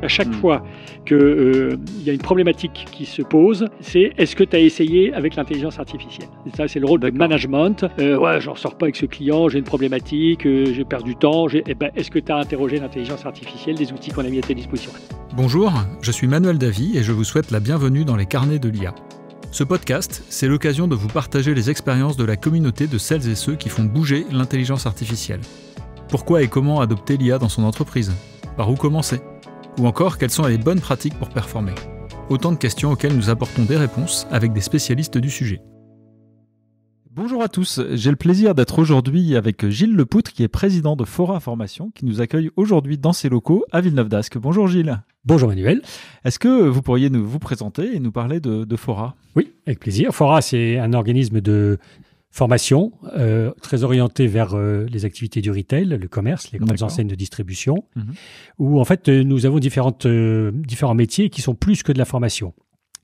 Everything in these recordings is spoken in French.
À chaque fois qu'il y a une problématique qui se pose, c'est est-ce que tu as essayé avec l'intelligence artificielle? Et ça, c'est le rôle de management. Ouais, j'en sors pas avec ce client, j'ai une problématique, j'ai perdu du temps. Est-ce que tu as interrogé l'intelligence artificielle, des outils qu'on a mis à ta disposition? Bonjour, je suis Manuel Davy et je vous souhaite la bienvenue dans les carnets de l'IA. Ce podcast, c'est l'occasion de vous partager les expériences de la communauté de celles et ceux qui font bouger l'intelligence artificielle. Pourquoi et comment adopter l'IA dans son entreprise? Par où commencer? Ou encore, quelles sont les bonnes pratiques pour performer? Autant de questions auxquelles nous apportons des réponses avec des spécialistes du sujet. Bonjour à tous, j'ai le plaisir d'être aujourd'hui avec Gilles Lepoutre qui est président de Fora Formation qui nous accueille aujourd'hui dans ses locaux à Villeneuve-d'Ascq. Bonjour Gilles. Bonjour Manuel. Est-ce que vous pourriez vous présenter et nous parler de Fora? Oui, avec plaisir. Fora, c'est un organisme de formation très orienté vers les activités du retail, le commerce, les grandes enseignes de distribution, où en fait nous avons différents métiers qui sont plus que de la formation.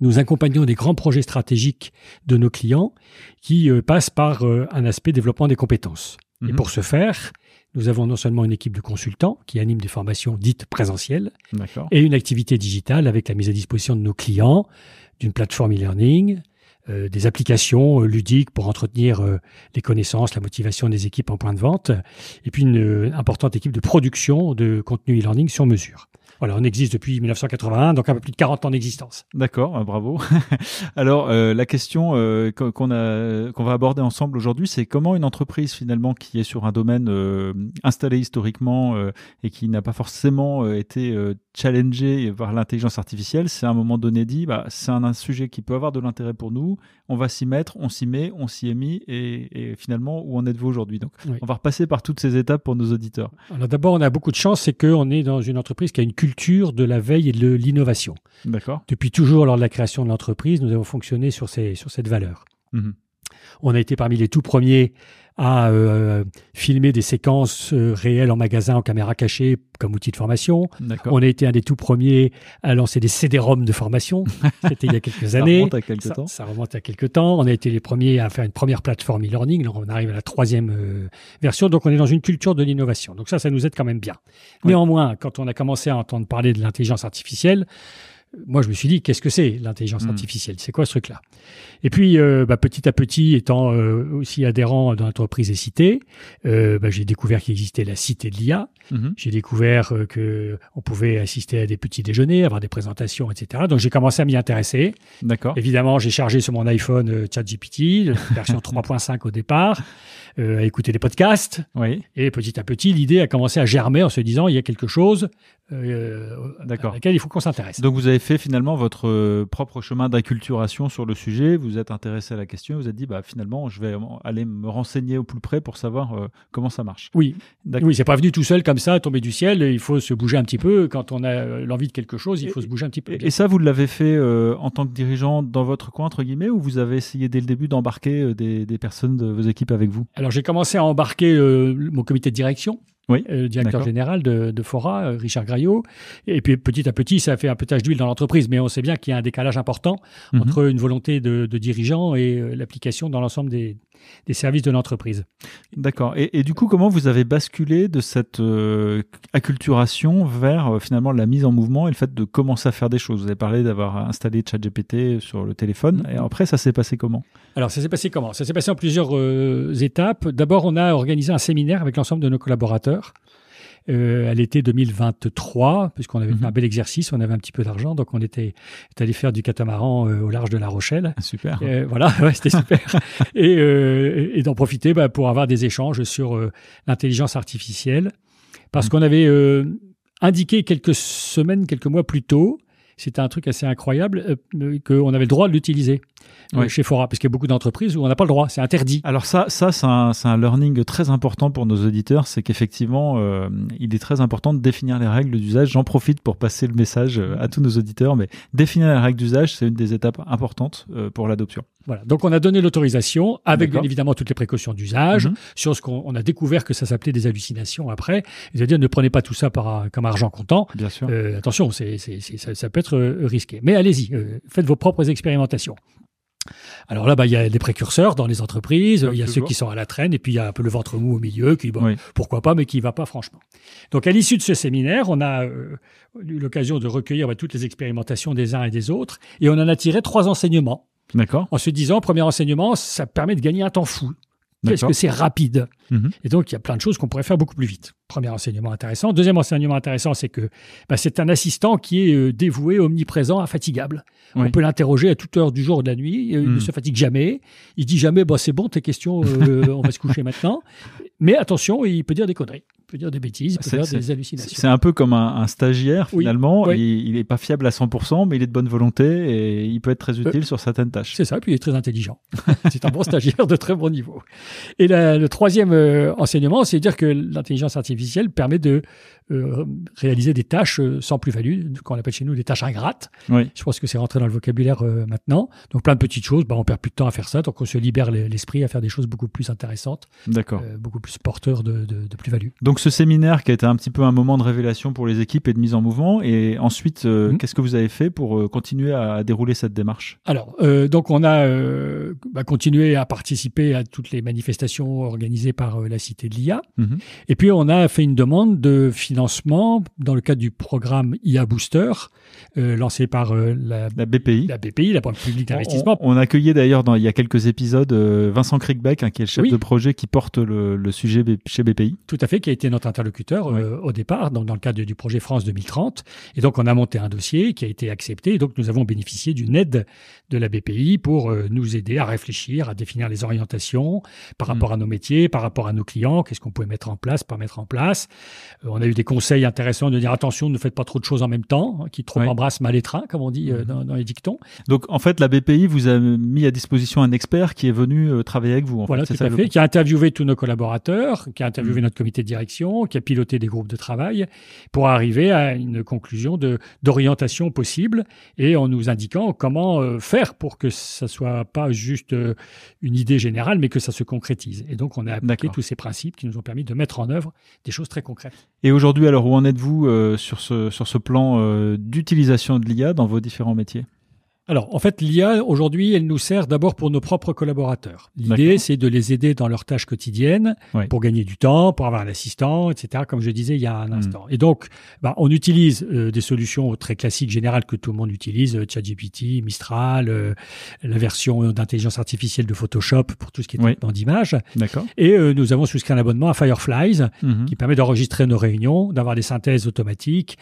Nous accompagnons des grands projets stratégiques de nos clients qui passent par un aspect développement des compétences. Et pour ce faire, nous avons non seulement une équipe de consultants qui animent des formations dites présentielles et une activité digitale avec la mise à disposition de nos clients d'une plateforme e-learning, des applications ludiques pour entretenir les connaissances, la motivation des équipes en point de vente, et puis une importante équipe de production de contenu e-learning sur mesure. Voilà, on existe depuis 1981, donc un peu plus de 40 ans d'existence. D'accord, bravo. Alors, la question qu'on va aborder ensemble aujourd'hui, c'est comment une entreprise finalement qui est sur un domaine installé historiquement et qui n'a pas forcément été challengé par l'intelligence artificielle, c'est à un moment donné dit, c'est un sujet qui peut avoir de l'intérêt pour nous, on va s'y mettre, on s'y met, on s'y est mis et finalement, où en êtes-vous aujourd'hui? Donc, on va repasser par toutes ces étapes pour nos auditeurs. Alors d'abord, on a beaucoup de chance, c'est qu'on est dans une entreprise qui a une culture de la veille et de l'innovation. D'accord. Depuis toujours, lors de la création de l'entreprise, nous avons fonctionné sur cette valeur. On a été parmi les tout premiers à filmer des séquences réelles en magasin en caméra cachée comme outil de formation. On a été un des tout premiers à lancer des CD-ROM de formation. C'était il y a quelques années. Ça remonte à quelques temps. On a été les premiers à faire une première plateforme e-learning. Donc on arrive à la 3e version. Donc on est dans une culture de l'innovation. Donc ça nous aide quand même bien. Néanmoins, quand on a commencé à entendre parler de l'intelligence artificielle, moi, je me suis dit, qu'est-ce que c'est l'intelligence artificielle? C'est quoi ce truc-là? Et puis, petit à petit, étant aussi adhérent dans l'entreprise et cité, j'ai découvert qu'il existait la cité de l'IA. J'ai découvert qu'on pouvait assister à des petits déjeuners, avoir des présentations, etc. Donc, j'ai commencé à m'y intéresser. D'accord. Évidemment, j'ai chargé sur mon iPhone ChatGPT, version 3.5 au départ, à écouter des podcasts. Et petit à petit, l'idée a commencé à germer en se disant, il y a quelque chose à laquelle il faut qu'on s'intéresse. Donc, vous avez fait finalement votre propre chemin d'acculturation sur le sujet, vous êtes intéressé à la question, vous êtes dit finalement je vais aller me renseigner au plus près pour savoir comment ça marche. Oui, c'est pas venu tout seul comme ça, tomber du ciel, il faut se bouger un petit peu, quand on a l'envie de quelque chose, il faut se bouger un petit peu. Et ça vous l'avez fait en tant que dirigeant dans votre coin entre guillemets, ou vous avez essayé dès le début d'embarquer des personnes de vos équipes avec vous? Alors j'ai commencé à embarquer mon comité de direction. Le directeur général de Fora, Richard Graillot. Et puis petit à petit, ça a fait un peu tache d'huile dans l'entreprise, mais on sait bien qu'il y a un décalage important entre une volonté de dirigeant et l'application dans l'ensemble des services de l'entreprise. D'accord. Et du coup, comment vous avez basculé de cette acculturation vers finalement la mise en mouvement et le fait de commencer à faire des choses? Vous avez parlé d'avoir installé ChatGPT sur le téléphone. Et après, ça s'est passé comment? Alors, ça s'est passé comment? Ça s'est passé en plusieurs étapes. D'abord, on a organisé un séminaire avec l'ensemble de nos collaborateurs à l'été 2023, puisqu'on avait fait un bel exercice, on avait un petit peu d'argent, donc on était allé faire du catamaran au large de La Rochelle. Super. Voilà, c'était super. et d'en profiter pour avoir des échanges sur l'intelligence artificielle, parce qu'on avait indiqué quelques mois plus tôt, c'était un truc assez incroyable, qu'on avait le droit de l'utiliser chez Fora, parce qu'il y a beaucoup d'entreprises où on n'a pas le droit, c'est interdit. Alors ça c'est un learning très important pour nos auditeurs, c'est qu'effectivement, il est très important de définir les règles d'usage. J'en profite pour passer le message à tous nos auditeurs, mais définir les règles d'usage, c'est une des étapes importantes pour l'adoption. Voilà, donc on a donné l'autorisation, avec bien évidemment toutes les précautions d'usage, sur ce qu'on a découvert que ça s'appelait des hallucinations après. C'est-à-dire, ne prenez pas tout ça comme argent comptant. Bien sûr. Attention, ça peut être risqué. Mais allez-y, faites vos propres expérimentations. Alors là, il y a des précurseurs dans les entreprises, il y a ceux qui sont à la traîne, et puis il y a un peu le ventre mou au milieu, qui, pourquoi pas, mais qui ne va pas franchement. Donc à l'issue de ce séminaire, on a eu l'occasion de recueillir toutes les expérimentations des uns et des autres, et on en a tiré 3 enseignements. D'accord. En se disant, premier enseignement, ça permet de gagner un temps fou. Qu'est-ce que c'est rapide. Et donc, il y a plein de choses qu'on pourrait faire beaucoup plus vite. Premier enseignement intéressant. Deuxième enseignement intéressant, c'est que c'est un assistant qui est dévoué, omniprésent, infatigable. On peut l'interroger à toute heure du jour ou de la nuit. Il ne se fatigue jamais. Il dit jamais, c'est bon, tes questions, on va se coucher maintenant. Mais attention, il peut dire des conneries. Il peut dire des bêtises, il peut dire des hallucinations. C'est un peu comme un stagiaire, finalement. Oui. Il n'est pas fiable à 100%, mais il est de bonne volonté et il peut être très utile sur certaines tâches. C'est ça, et puis il est très intelligent. C'est un bon stagiaire de très bon niveau. Et le troisième enseignement, c'est de dire que l'intelligence artificielle permet de réaliser des tâches sans plus-value, qu'on appelle chez nous des tâches ingrates. Oui. Je pense que c'est rentré dans le vocabulaire maintenant. Donc plein de petites choses, on perd plus de temps à faire ça, donc on se libère l'esprit à faire des choses beaucoup plus intéressantes, beaucoup plus porteurs de plus-value. Donc ce séminaire qui a été un petit peu un moment de révélation pour les équipes et de mise en mouvement, et ensuite qu'est-ce que vous avez fait pour continuer à dérouler cette démarche? Alors donc on a continué à participer à toutes les manifestations organisées par la Cité de l'IA, et puis on a fait une demande de financement dans le cadre du programme IA Booster lancé par la BPI, la Banque publique d'investissement. On accueillait d'ailleurs il y a quelques épisodes Vincent Kriegbeck, qui est le chef de projet qui porte le sujet chez BPI. Tout à fait, qui a été notre interlocuteur au départ dans le cadre du projet France 2030. Et donc on a monté un dossier qui a été accepté. Et donc nous avons bénéficié d'une aide de la BPI pour nous aider à réfléchir, à définir les orientations par rapport à nos métiers, par rapport à nos clients, qu'est-ce qu'on pouvait mettre en place, pas mettre en place. On a eu des conseils intéressants de dire attention, ne faites pas trop de choses en même temps, qui trop embrasse mal les trains, comme on dit dans les dictons. Donc en fait, la BPI vous a mis à disposition un expert qui est venu travailler avec vous. Voilà, tout à fait, qui a interviewé tous nos collaborateurs, qui a interviewé notre comité de direction, qui a piloté des groupes de travail pour arriver à une conclusion d'orientation possible et en nous indiquant comment faire pour que ça soit pas juste une idée générale, mais que ça se concrétise. Et donc on a appliqué tous ces principes qui nous ont permis de mettre en œuvre des choses très concrètes. Et aujourd'hui, alors où en êtes-vous sur ce plan d'utilisation de l'IA dans vos différents métiers ? Alors, en fait, l'IA, aujourd'hui, elle nous sert d'abord pour nos propres collaborateurs. L'idée, c'est de les aider dans leurs tâches quotidiennes pour gagner du temps, pour avoir un assistant, etc., comme je disais il y a un instant. Et donc, on utilise des solutions très classiques, générales, que tout le monde utilise, ChatGPT, Mistral, la version d'intelligence artificielle de Photoshop pour tout ce qui est traitement d'images. D'accord. Et nous avons souscrit un abonnement à Fireflies qui permet d'enregistrer nos réunions, d'avoir des synthèses automatiques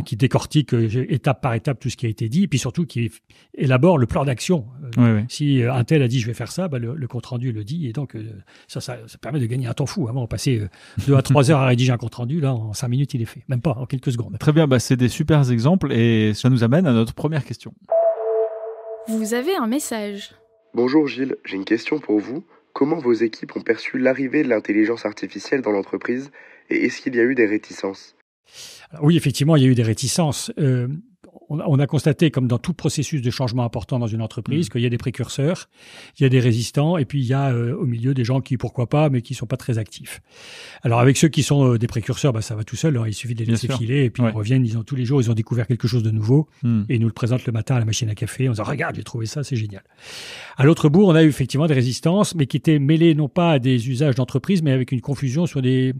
qui décortiquent étape par étape tout ce qui a été dit, et puis surtout qui élabore le plan d'action. Si un tel a dit je vais faire ça, le compte-rendu le dit, et donc ça permet de gagner un temps fou. Avant, on passait 2 à 3 heures à rédiger un compte-rendu, là en 5 minutes il est fait, même pas, en quelques secondes. Très bien, c'est des super exemples et ça nous amène à notre première question. Vous avez un message. Bonjour Gilles, j'ai une question pour vous. Comment vos équipes ont perçu l'arrivée de l'intelligence artificielle dans l'entreprise et est-ce qu'il y a eu des réticences ? Alors, oui, effectivement, il y a eu des réticences. On a constaté, comme dans tout processus de changement important dans une entreprise, qu'il y a des précurseurs, il y a des résistants, et puis il y a au milieu des gens qui, pourquoi pas, mais qui sont pas très actifs. Alors avec ceux qui sont des précurseurs, ça va tout seul, il suffit de les laisser filer, et puis ils reviennent, tous les jours, ils ont découvert quelque chose de nouveau, et ils nous le présentent le matin à la machine à café, en disant « Regarde, j'ai trouvé ça, c'est génial ». À l'autre bout, on a eu effectivement des résistances, mais qui étaient mêlées non pas à des usages d'entreprise, mais avec une confusion sur des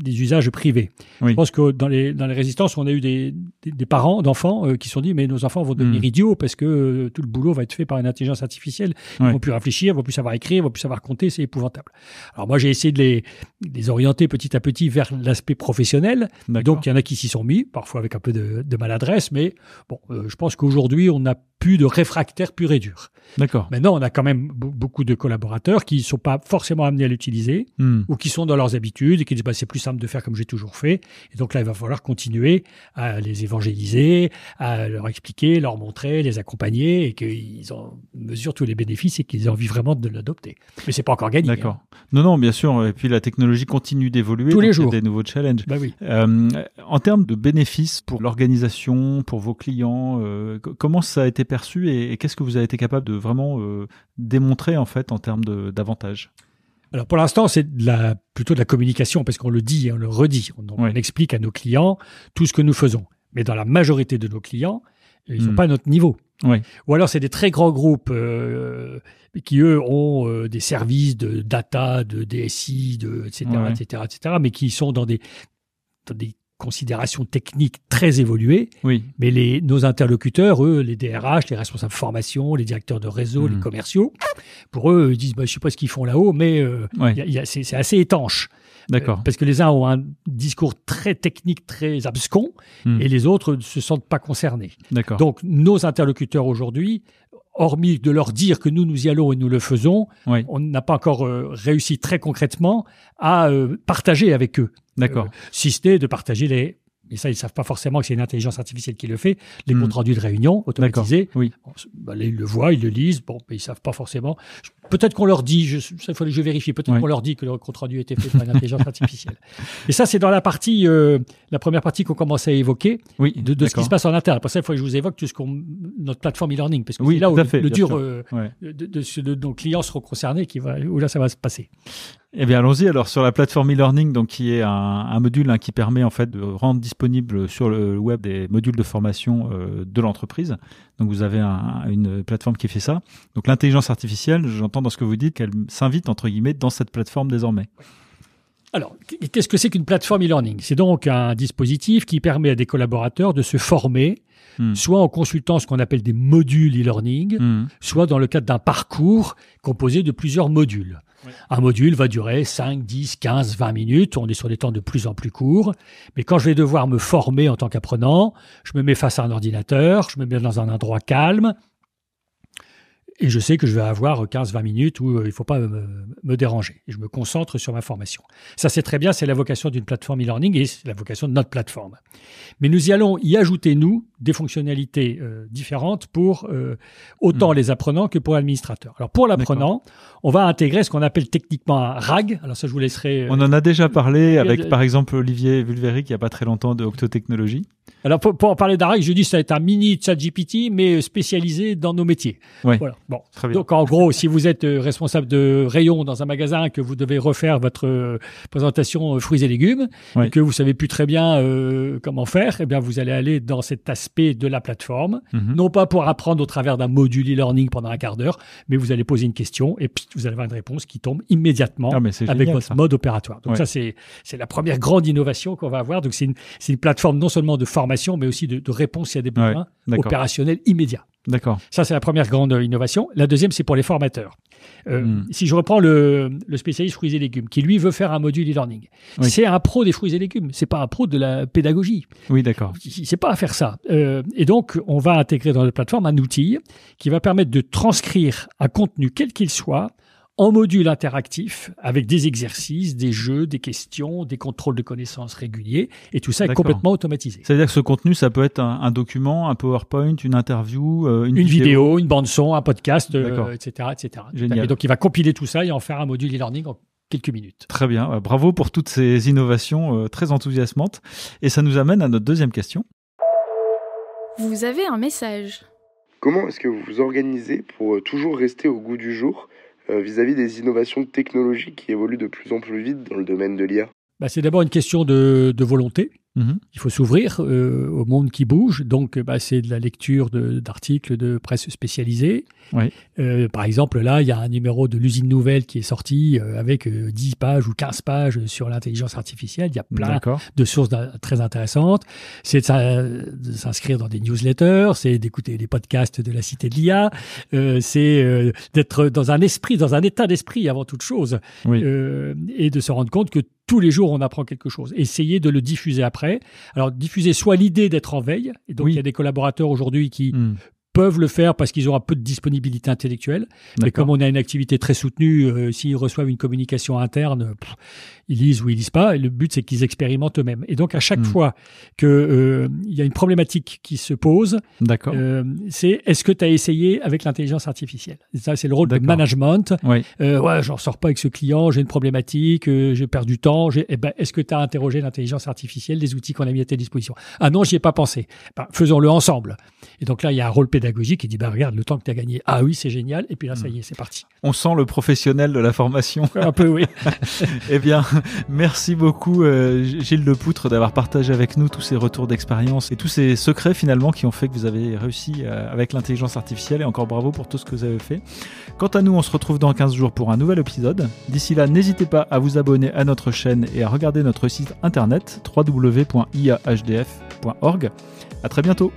usages privés. Je pense que dans les résistances, on a eu des parents d'enfants qui se sont dit mais nos enfants vont devenir idiots parce que tout le boulot va être fait par une intelligence artificielle. Ils vont plus réfléchir, ils vont plus savoir écrire, ils vont plus savoir compter, c'est épouvantable. Alors moi j'ai essayé de les orienter petit à petit vers l'aspect professionnel. Donc il y en a qui s'y sont mis, parfois avec un peu de maladresse, mais je pense qu'aujourd'hui on n'a plus de réfractaires purs et durs. D'accord. Maintenant on a quand même beaucoup de collaborateurs qui ne sont pas forcément amenés à l'utiliser ou qui sont dans leurs habitudes et qui disent c'est plus simple de faire comme j'ai toujours fait. Et donc là il va falloir continuer à les évangéliser, à leur expliquer, leur montrer, les accompagner et qu'ils en mesurent tous les bénéfices et qu'ils aient envie vraiment de l'adopter. Mais c'est pas encore gagné. D'accord. Non, bien sûr. Et puis la technologie continue d'évoluer. Tous les jours. Il y a des nouveaux challenges. Oui. En termes de bénéfices pour l'organisation, pour vos clients, comment ça a été perçu et qu'est-ce que vous avez été capable de vraiment démontrer en fait en termes d'avantages ? Alors pour l'instant, c'est plutôt de la communication parce qu'on le dit et on le redit. On explique à nos clients tout ce que nous faisons. Mais dans la majorité de nos clients, ils n'ont pas notre niveau. Oui. Ou alors c'est des très grands groupes qui, eux, ont des services de data, de DSI, etc., mais qui sont dans des considérations techniques très évoluées. Oui. Mais nos interlocuteurs, eux, les DRH, les responsables formation, les directeurs de réseau, les commerciaux, pour eux, ils disent je ne sais pas ce qu'ils font là-haut, mais c'est assez étanche. D'accord. Parce que les uns ont un discours très technique, très abscon, et les autres ne se sentent pas concernés. D'accord. Donc, nos interlocuteurs aujourd'hui, hormis de leur dire que nous y allons et nous le faisons, on n'a pas encore réussi très concrètement à partager avec eux. D'accord. Si ce n'est de partager et ça, ils ne savent pas forcément que c'est une intelligence artificielle qui le fait, les comptes rendus de réunion automatisés. Oui. Là, ils le voient, ils le lisent, mais ils ne savent pas forcément. Peut-être qu'on leur dit, il faut que je vérifie, peut-être qu'on leur dit que le compte rendu a été fait par une intelligence artificielle. Et ça, c'est dans la première partie qu'on commençait à évoquer, de ce qui se passe en interne. Pour ça, il faut que je vous évoque notre plateforme e-learning, parce que c'est là où le dur de nos clients seront concernés, où là, ça va se passer. Eh bien, allons-y. Alors, sur la plateforme e-learning, donc, qui est un module qui permet en fait de rendre disponible sur le web des modules de formation de l'entreprise. Donc, vous avez une plateforme qui fait ça. Donc, l'intelligence artificielle, j'entends dans ce que vous dites qu'elle s'invite, entre guillemets, dans cette plateforme désormais. Alors, qu'est-ce que c'est qu'une plateforme e-learning ? C'est donc un dispositif qui permet à des collaborateurs de se former, soit en consultant ce qu'on appelle des modules e-learning, soit dans le cadre d'un parcours composé de plusieurs modules. Un module va durer 5, 10, 15, 20 minutes. On est sur des temps de plus en plus courts. Mais quand je vais devoir me former en tant qu'apprenant, je me mets face à un ordinateur, je me mets dans un endroit calme, et je sais que je vais avoir 15-20 minutes où il ne faut pas me déranger. Et je me concentre sur ma formation. Ça, c'est très bien, c'est la vocation d'une plateforme e-learning et c'est la vocation de notre plateforme. Mais nous y allons y ajouter, nous, des fonctionnalités différentes pour autant les apprenants que pour l'administrateur. Alors, pour l'apprenant, on va intégrer ce qu'on appelle techniquement un RAG. Alors ça, je vous laisserai... On en a déjà parlé avec, par exemple, Olivier Vulveric, il n'y a pas très longtemps, de Octotechnologies. Alors, pour en parler d'un RAG, je dis que ça va être un mini ChatGPT, mais spécialisé dans nos métiers. Oui. Voilà. Bon. Très bien. Donc, en gros, si vous êtes responsable de rayon dans un magasin, que vous devez refaire votre présentation fruits et légumes, et que vous savez plus très bien comment faire, eh bien, vous allez aller dans cet aspect de la plateforme, non pas pour apprendre au travers d'un module e-learning pendant un quart d'heure, mais vous allez poser une question et puis vous allez avoir une réponse qui tombe immédiatement avec votre mode opératoire. Donc ça, c'est la première grande innovation qu'on va avoir. Donc, c'est une plateforme non seulement de formation, mais aussi de réponse s'il y a des besoins opérationnels immédiats. D'accord. Ça, c'est la première grande innovation. La deuxième, c'est pour les formateurs. Si je reprends le spécialiste fruits et légumes, qui lui veut faire un module e-learning, c'est un pro des fruits et légumes, c'est pas un pro de la pédagogie. Oui, d'accord. Il sait pas à faire ça. Et donc, on va intégrer dans notre plateforme un outil qui va permettre de transcrire un contenu quel qu'il soit en module interactif avec des exercices, des jeux, des questions, des contrôles de connaissances réguliers, et tout ça est complètement automatisé. C'est-à-dire que ce contenu, ça peut être un document, un PowerPoint, une interview, une vidéo, une bande-son, un podcast, etc. Génial. Et donc, il va compiler tout ça et en faire un module e-learning en quelques minutes. Très bien. Bravo pour toutes ces innovations très enthousiasmantes. Et ça nous amène à notre deuxième question. Vous avez un message. Comment est-ce que vous vous organisez pour toujours rester au goût du jour vis-à-vis des innovations technologiques qui évoluent de plus en plus vite dans le domaine de l'IA ? C'est d'abord une question de volonté. Il faut s'ouvrir au monde qui bouge. Donc, c'est de la lecture d'articles de presse spécialisée. Par exemple, là, il y a un numéro de l'Usine Nouvelle qui est sorti avec 10 pages ou 15 pages sur l'intelligence artificielle. Il y a plein de sources très intéressantes. C'est de s'inscrire dans des newsletters, c'est d'écouter les podcasts de la Cité de l'IA, c'est d'être dans un état d'esprit avant toute chose, et de se rendre compte que tous les jours, on apprend quelque chose. Essayer de le diffuser après. Alors, diffuser soit l'idée d'être en veille. Et donc, il y a des collaborateurs aujourd'hui qui peuvent le faire parce qu'ils ont un peu de disponibilité intellectuelle. Mais comme on a une activité très soutenue, s'ils reçoivent une communication interne, ils lisent ou ils lisent pas. Et le but, c'est qu'ils expérimentent eux-mêmes. Et donc, à chaque fois qu'il y a une problématique qui se pose, c'est est-ce que tu as essayé avec l'intelligence artificielle ? Et ça, c'est le rôle de management. J'en sors pas avec ce client, j'ai une problématique, j'ai perdu du temps. Est-ce que tu as interrogé l'intelligence artificielle, les outils qu'on a mis à ta disposition ? Ah non, j'y ai pas pensé. Faisons-le ensemble. Et donc là, il y a un rôle pédagogique pédagogique qui dit regarde le temps que tu as gagné. Ah oui, c'est génial. Et puis là, ça y est, c'est parti. On sent le professionnel de la formation. Un peu, oui. Eh bien, merci beaucoup Gilles Lepoutre d'avoir partagé avec nous tous ces retours d'expérience et tous ces secrets finalement qui ont fait que vous avez réussi avec l'intelligence artificielle, et encore bravo pour tout ce que vous avez fait. Quant à nous, on se retrouve dans 15 jours pour un nouvel épisode. D'ici là, n'hésitez pas à vous abonner à notre chaîne et à regarder notre site internet www.iahdf.org. À très bientôt.